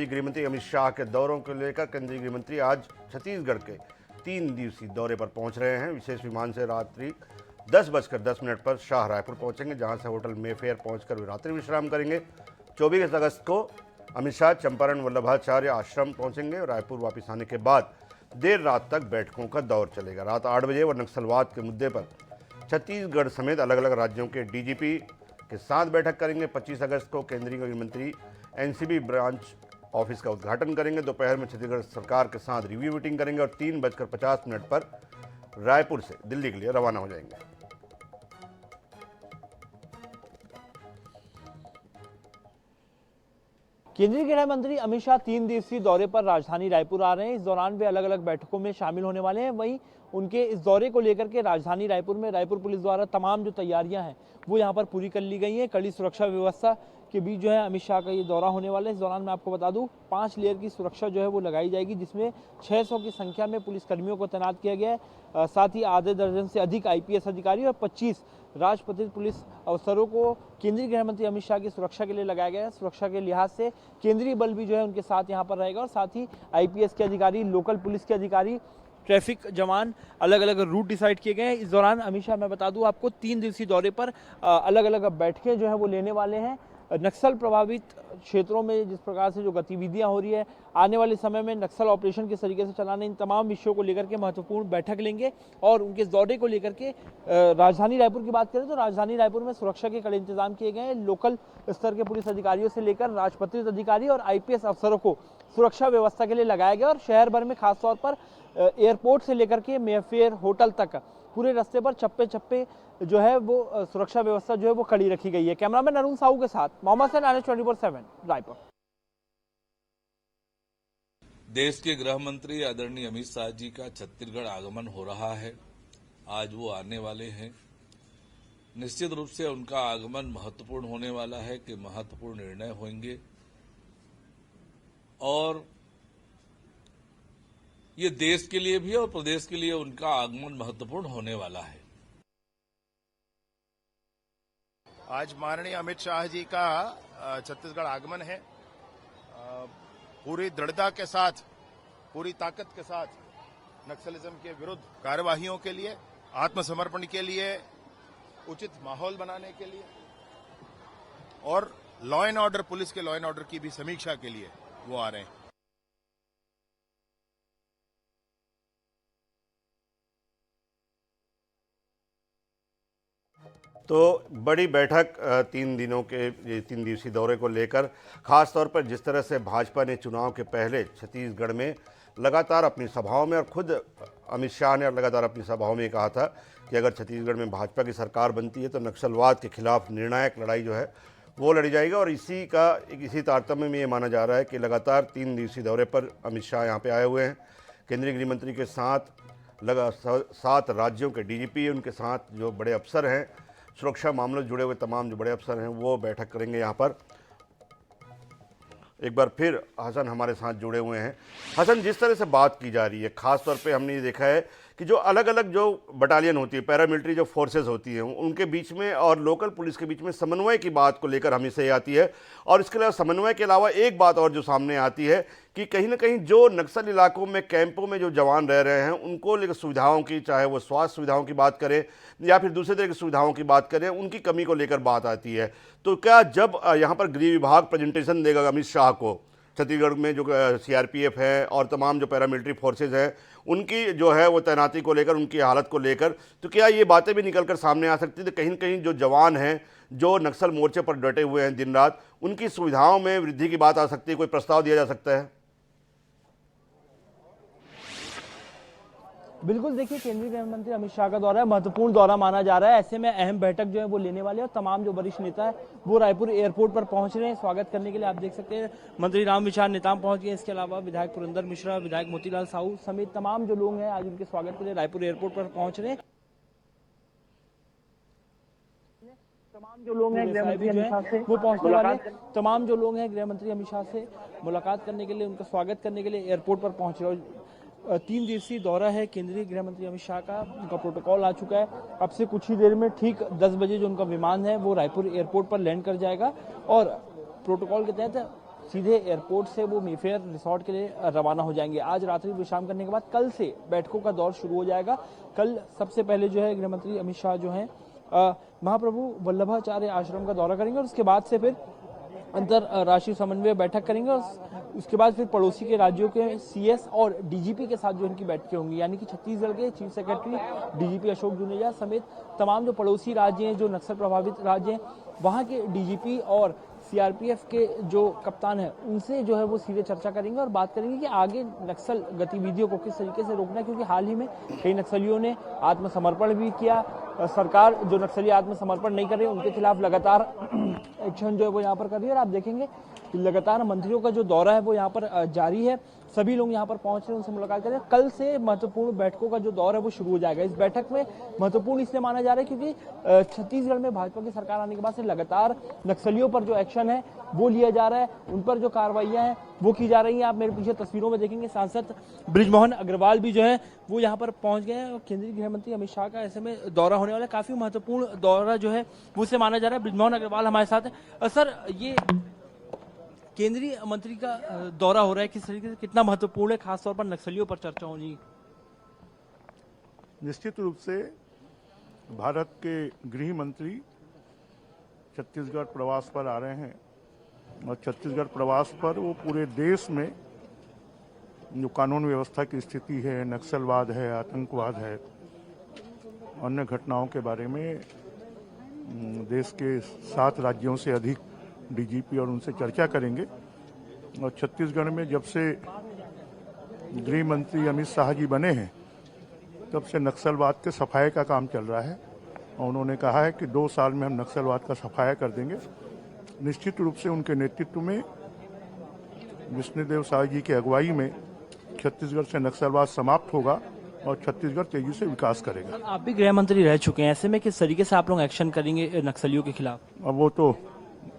गृह मंत्री अमित शाह के दौरों को लेकर केंद्रीय गृह मंत्री आज छत्तीसगढ़ के 3 दिवसीय दौरे पर पहुंच रहे हैं। विशेष विमान से रात्रि 10:10 पर शाह रायपुर पहुंचेंगे, जहां से होटल मेफेयर पहुंचकर वे रात्रि विश्राम करेंगे। 24 अगस्त को अमित शाह चंपारण वल्लभाचार्य आश्रम पहुंचेंगे। रायपुर वापस आने के बाद देर रात तक बैठकों का दौर चलेगा। रात 8 बजे और नक्सलवाद के मुद्दे पर छत्तीसगढ़ समेत अलग अलग राज्यों के डीजीपी के साथ बैठक करेंगे। 25 अगस्त को केंद्रीय गृह मंत्री एनसीबी ब्रांच ऑफिस का उद्घाटन करेंगे। दोपहर में छत्तीसगढ़ सरकार के साथ रिव्यू मीटिंग करेंगे और 3:50 पर रायपुर से दिल्ली के लिए रवाना हो जाएंगे। केंद्रीय गृह मंत्री अमित शाह 3 दिवसीय दौरे पर राजधानी रायपुर आ रहे हैं। इस दौरान वे अलग अलग बैठकों में शामिल होने वाले हैं। वहीं उनके इस दौरे को लेकर के राजधानी रायपुर में रायपुर पुलिस द्वारा तमाम जो तैयारियां हैं वो यहां पर पूरी कर ली गई हैं। कड़ी सुरक्षा व्यवस्था के बीच जो है अमित शाह का ये दौरा होने वाला है। इस दौरान मैं आपको बता दूं 5 लेयर की सुरक्षा जो है वो लगाई जाएगी, जिसमें 600 की संख्या में पुलिसकर्मियों को तैनात किया गया है। साथ ही आधे दर्जन से अधिक आईपीएस अधिकारी और 25 राजपत्रित पुलिस अफसरों को केंद्रीय गृह मंत्री अमित शाह की सुरक्षा के लिए लगाया गया है। सुरक्षा के लिहाज से केंद्रीय बल भी जो है उनके साथ यहाँ पर रहेगा और साथ ही आईपीएस के अधिकारी, लोकल पुलिस के अधिकारी, ट्रैफिक जवान, अलग अलग रूट डिसाइड किए गए हैं। इस दौरान अमित शाह मैं बता दूं आपको 3 दिवसीय दौरे पर अलग अलग बैठकें जो है वो लेने वाले हैं। नक्सल प्रभावित क्षेत्रों में जिस प्रकार से जो गतिविधियां हो रही है, आने वाले समय में नक्सल ऑपरेशन किस तरीके से चलाने, इन तमाम विषयों को लेकर के महत्वपूर्ण बैठक लेंगे। और उनके दौरे को लेकर के राजधानी रायपुर की बात करें तो राजधानी रायपुर में सुरक्षा के कड़े इंतजाम किए गए हैं। लोकल स्तर के पुलिस अधिकारियों से लेकर राजपत्रित अधिकारी और आईपीएस अफसरों को सुरक्षा व्यवस्था के लिए लगाया गया और शहर भर में खासतौर पर एयरपोर्ट से लेकर के मेफेयर होटल तक पूरे रास्ते पर चप्पे चप्पे जो है वो सुरक्षा व्यवस्था जो है वो कड़ी रखी गई है। कैमरामैन अरुण साहू के साथ मोहम्मद सैन, NH 24/7 रायपुर। देश के गृह मंत्री आदरणीय अमित शाह जी का छत्तीसगढ़ आगमन हो रहा है। आज वो आने वाले हैं। निश्चित रूप से उनका आगमन महत्वपूर्ण होने वाला है कि महत्वपूर्ण निर्णय होंगे और ये देश के लिए भी और प्रदेश के लिए उनका आगमन महत्वपूर्ण होने वाला है। आज माननीय अमित शाह जी का छत्तीसगढ़ आगमन है। पूरी दृढ़ता के साथ, पूरी ताकत के साथ नक्सलिज्म के विरुद्ध कार्यवाहियों के लिए, आत्मसमर्पण के लिए, उचित माहौल बनाने के लिए और लॉ एंड ऑर्डर, पुलिस के लॉ एंड ऑर्डर की भी समीक्षा के लिए वो आ रहे हैं। तो बड़ी बैठक 3 दिनों के 3 दिवसीय दौरे को लेकर, खास तौर पर जिस तरह से भाजपा ने चुनाव के पहले छत्तीसगढ़ में लगातार अपनी सभाओं में, और खुद अमित शाह ने लगातार अपनी सभाओं में कहा था कि अगर छत्तीसगढ़ में भाजपा की सरकार बनती है तो नक्सलवाद के खिलाफ निर्णायक लड़ाई जो है वो लड़ी जाएगी। और इसी तारतम्य में ये माना जा रहा है कि लगातार 3 दिवसीय दौरे पर अमित शाह यहाँ पे आए हुए हैं। केंद्रीय गृह मंत्री के साथ 7 राज्यों के डीजीपी, उनके साथ जो बड़े अफसर हैं, सुरक्षा मामलों से जुड़े हुए तमाम जो बड़े अफसर हैं वो बैठक करेंगे यहाँ पर। एक बार फिर हसन हमारे साथ जुड़े हुए हैं। हसन, जिस तरह से बात की जा रही है, खास तौर पे हमने ये देखा है कि जो अलग अलग जो बटालियन होती है, पैरामिलिट्री जो फोर्सेस होती हैं, उनके बीच में और लोकल पुलिस के बीच में समन्वय की बात को लेकर हमेशा ये आती है। और इसके अलावा समन्वय के अलावा एक बात और जो सामने आती है कि कहीं ना कहीं जो नक्सल इलाकों में, कैंपों में जो जवान रह रहे हैं, उनको लेकर सुविधाओं की, चाहे वो स्वास्थ्य सुविधाओं की बात करें या फिर दूसरे तरह की सुविधाओं की बात करें, उनकी कमी को लेकर बात आती है। तो क्या जब यहाँ पर गृह विभाग प्रेजेंटेशन देगा अमित शाह को, छत्तीसगढ़ में जो सीआरपीएफ है और तमाम जो पैरामिलिट्री फोर्सेज हैं उनकी जो है वो तैनाती को लेकर, उनकी हालत को लेकर, तो क्या ये बातें भी निकल कर सामने आ सकती है? कहीं न कहीं जो जवान हैं, जो नक्सल मोर्चे पर डटे हुए हैं दिन रात, उनकी सुविधाओं में वृद्धि की बात आ सकती है, कोई प्रस्ताव दिया जा सकता है? बिल्कुल, देखिए केंद्रीय गृह मंत्री अमित शाह का दौरा है, महत्वपूर्ण दौरा माना जा रहा है। ऐसे में अहम बैठक जो है वो लेने वाले हैं और तमाम जो वरिष्ठ नेता है वो रायपुर एयरपोर्ट पर पहुंच रहे हैं स्वागत करने के लिए। आप देख सकते हैं मंत्री रामविचार नेताम पहुंच गए। इसके अलावा विधायक पुरंदर मिश्रा, विधायक मोतीलाल साहू समेत तमाम जो लोग हैं आज उनके स्वागत के लिए रायपुर एयरपोर्ट पर पहुंच रहे हैं। तमाम जो लोग हैं गृह मंत्री अमित शाह से वो पहुंचने वाले, तमाम जो लोग हैं गृह मंत्री अमित शाह से मुलाकात करने के लिए, उनका स्वागत करने के लिए एयरपोर्ट पर पहुंच रहे हैं। 3 दिवसीय दौरा है केंद्रीय गृह मंत्री अमित शाह का, उनका प्रोटोकॉल आ चुका है। अब से कुछ ही देर में ठीक 10 बजे जो उनका विमान है वो रायपुर एयरपोर्ट पर लैंड कर जाएगा और प्रोटोकॉल के तहत सीधे एयरपोर्ट से वो मेफेयर रिसोर्ट के लिए रवाना हो जाएंगे। आज रात्रि विश्राम करने के बाद कल से बैठकों का दौर शुरू हो जाएगा। कल सबसे पहले जो है गृह मंत्री अमित शाह जो है महाप्रभु वल्लभाचार्य आश्रम का दौरा करेंगे और उसके बाद से फिर अंतरराष्ट्रीय समन्वय बैठक करेंगे और उसके बाद फिर पड़ोसी के राज्यों के सीएस और डीजीपी के साथ जो इनकी बैठकें होंगी, यानी कि छत्तीसगढ़ के chief secretary DGP Ashok Juneja समेत तमाम जो पड़ोसी राज्य हैं, जो नक्सल प्रभावित राज्य हैं, वहाँ के डीजीपी और सीआरपीएफ के जो कप्तान हैं उनसे जो है वो सीधे चर्चा करेंगे और बात करेंगे कि आगे नक्सल गतिविधियों को किस तरीके से रोकना है, क्योंकि हाल ही में कई नक्सलियों ने आत्मसमर्पण भी किया। सरकार जो नक्सली आत्मसमर्पण नहीं कर रही उनके खिलाफ लगातार एक्शन जो है वो यहाँ पर कर रही है और आप देखेंगे कि लगातार मंत्रियों का जो दौरा है वो यहाँ पर जारी है। सभी लोग यहाँ पर पहुंच रहे हैं, उनसे मुलाकात कर रहे हैं। कल से महत्वपूर्ण बैठकों का जो दौर है वो शुरू हो जाएगा। इस बैठक में महत्वपूर्ण इसलिए माना जा रहा है क्योंकि छत्तीसगढ़ में भाजपा की सरकार आने के बाद से लगातार नक्सलियों पर जो एक्शन है वो लिया जा रहा है, उन पर जो कार्रवाइयां हैं वो की जा रही हैं। आप मेरे पीछे तस्वीरों में देखेंगे सांसद बृजमोहन अग्रवाल भी जो है वो यहाँ पर पहुंच गए हैं और केंद्रीय गृह मंत्री अमित शाह का ऐसे में दौरा होने वाला है। काफी महत्वपूर्ण दौरा जो है वो से माना जा रहा है। बृजमोहन अग्रवाल हमारे साथ है। सर, ये केंद्रीय मंत्री का दौरा हो रहा है, किस तरीके से कितना महत्वपूर्ण है, खासतौर पर नक्सलियों पर चर्चा होनी? निश्चित रूप से भारत के गृह मंत्री छत्तीसगढ़ प्रवास पर आ रहे हैं और छत्तीसगढ़ प्रवास पर वो पूरे देश में जो कानून व्यवस्था की स्थिति है, नक्सलवाद है, आतंकवाद है, अन्य घटनाओं के बारे में देश के 7 राज्यों से अधिक डीजीपी और उनसे चर्चा करेंगे। और छत्तीसगढ़ में जब से गृह मंत्री अमित शाह जी बने हैं तब से नक्सलवाद के सफाये का काम चल रहा है और उन्होंने कहा है कि 2 साल में हम नक्सलवाद का सफाया कर देंगे। निश्चित रूप से उनके नेतृत्व में विष्णुदेव साय जी की अगुवाई में छत्तीसगढ़ से नक्सलवाद समाप्त होगा और छत्तीसगढ़ तेजी से विकास करेगा। आप भी गृह मंत्री रह चुके हैं, ऐसे में किस तरीके से आप लोग एक्शन करेंगे नक्सलियों के खिलाफ? अब वो तो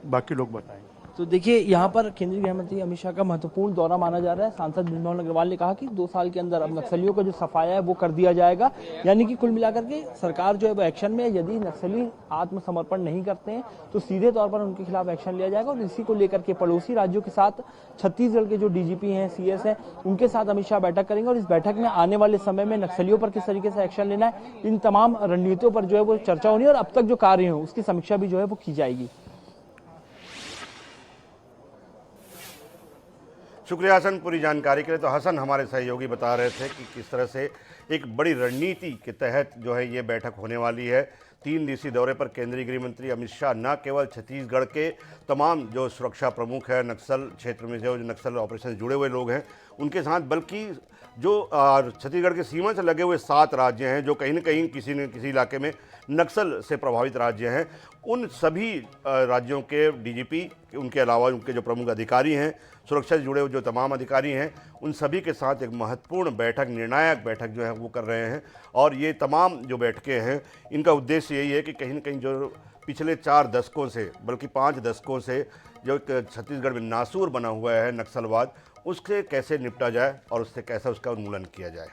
बाकी लोग बताएंगे। तो देखिए, यहाँ पर केंद्रीय गृह मंत्री अमित शाह का महत्वपूर्ण दौरा माना जा रहा है। सांसद बृजमोहन अग्रवाल ने कहा कि 2 साल के अंदर अब नक्सलियों का जो सफाया है वो कर दिया जाएगा, यानी कि कुल मिलाकर के सरकार जो है वो एक्शन में, यदि नक्सली आत्मसमर्पण नहीं करते हैं तो सीधे तौर पर उनके खिलाफ एक्शन लिया जाएगा। और इसी को लेकर के पड़ोसी राज्यों के साथ छत्तीसगढ़ के जो डीजीपी हैं, सीएस हैं, उनके साथ अमित शाह बैठक करेंगे और इस बैठक में आने वाले समय में नक्सलियों पर किस तरीके से एक्शन लेना है, इन तमाम रणनीतियों पर जो है वो चर्चा होनी है और अब तक जो कार्य हो उसकी समीक्षा भी जो है वो की जाएगी। शुक्रिया हसन पूरी जानकारी के लिए। तो हसन हमारे सहयोगी बता रहे थे कि किस तरह से एक बड़ी रणनीति के तहत जो है ये बैठक होने वाली है। 3 दिवसीय दौरे पर केंद्रीय गृह मंत्री अमित शाह न केवल छत्तीसगढ़ के तमाम जो सुरक्षा प्रमुख है, नक्सल क्षेत्र में जो नक्सल ऑपरेशन जुड़े हुए लोग हैं उनके साथ, बल्कि जो छत्तीसगढ़ के सीमा से लगे हुए 7 राज्य हैं जो कहीं न कहीं किसी न किसी इलाके में नक्सल से प्रभावित राज्य हैं, उन सभी राज्यों के डीजीपी, उनके अलावा उनके जो प्रमुख अधिकारी हैं, सुरक्षा से जुड़े हुए जो तमाम अधिकारी हैं, उन सभी के साथ एक महत्वपूर्ण बैठक, निर्णायक बैठक जो है वो कर रहे हैं। और ये तमाम जो बैठकें हैं इनका उद्देश्य यही है कि कहीं न कहीं जो पिछले 4 दशकों से, बल्कि 5 दशकों से जो छत्तीसगढ़ में नासूर बना हुआ है नक्सलवाद, उससे कैसे निपटा जाए और उससे कैसे उसका उन्मूलन किया जाए।